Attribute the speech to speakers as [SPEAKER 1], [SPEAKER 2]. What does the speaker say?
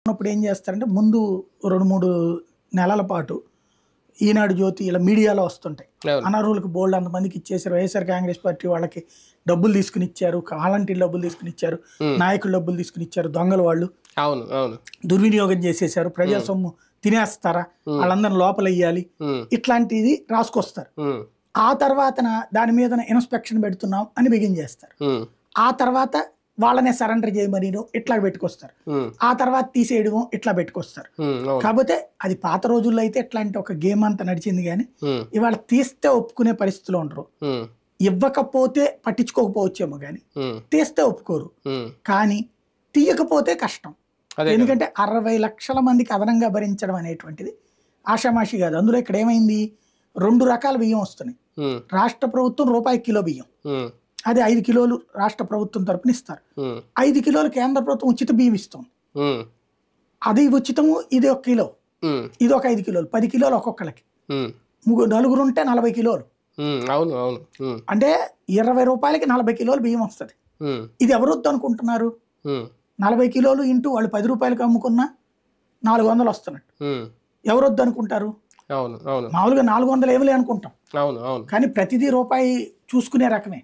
[SPEAKER 1] ఉన్నప్పుడు ఏం చేస్తారంటే ముందు 2-3 నెలల పాటు ఈనాడు జ్యోతి ఇలా మీడియాలో వస్తుంటాయి. అనర్హులకు బోల్డ్ అంతమందికి ఇచ్చేసారు. వైఎస్ఆర్ కాంగ్రెస్ పార్టీ వాళ్ళకి డబ్బులు తీసుకుని ఇచ్చారు, వాలంటీర్లు డబ్బులు తీసుకుని ఇచ్చారు, నాయకులు డబ్బులు తీసుకుని ఇచ్చారు, దొంగలు వాళ్ళు దుర్వినియోగం చేసేసారు, ప్రజా సొమ్ము తినేస్తారా, వాళ్ళందరిని లోపల వేయాలి, ఇట్లాంటిది రాసుకొస్తారు. ఆ తర్వాత దాని మీద ఇన్స్పెక్షన్ పెడుతున్నాం అని బిగిన్ చేస్తారు. ఆ తర్వాత వాళ్ళనే సరెండర్ చేయమని ఇట్లా పెట్టుకొస్తారు. ఆ తర్వాత తీసేయడము ఇట్లా పెట్టుకొస్తారు. కాకపోతే అది పాత రోజుల్లో అయితే ఇట్లాంటి ఒక గేమ్ అంతా నడిచింది. కానీ ఇవాళ తీస్తే ఒప్పుకునే పరిస్థితిలో ఉండరు. ఇవ్వకపోతే పట్టించుకోకపోవచ్చేమో కానీ తీస్తే ఒప్పుకోరు. కానీ తీయకపోతే కష్టం. ఎందుకంటే 60 లక్షల మందికి అదనంగా భరించడం అనేటువంటిది ఆషామాషి కాదు. అందులో ఇక్కడ ఏమైంది, 2 రకాల బియ్యం వస్తున్నాయి. రాష్ట్ర ప్రభుత్వం రూపాయి కిలో బియ్యం, అది 5 కిలోలు రాష్ట్ర ప్రభుత్వం తరపున ఇస్తారు. 5 కిలోలు కేంద్ర ప్రభుత్వం ఉచిత బియ్యం ఇస్తుంది. అది ఉచితము, ఇది 1 కిలో, ఇది ఒక 5 కిలోలు, 10 కిలోలు ఒక్కొక్కరికి. నలుగురు ఉంటే 40 కిలోలు. అంటే 20 రూపాయలకి 40 కిలోలు బియ్యం వస్తుంది. ఇది ఎవరొద్దు అనుకుంటున్నారు? 40 కిలోలు ఇంటూ వాళ్ళు 10 రూపాయలకి అమ్ముకున్నా 400 వస్తున్నట్టు. ఎవరొద్దు అనుకుంటారు? మామూలుగా 400 ఏమిలే అనుకుంటాం, కానీ ప్రతిదీ రూపాయి చూసుకునే రకమే.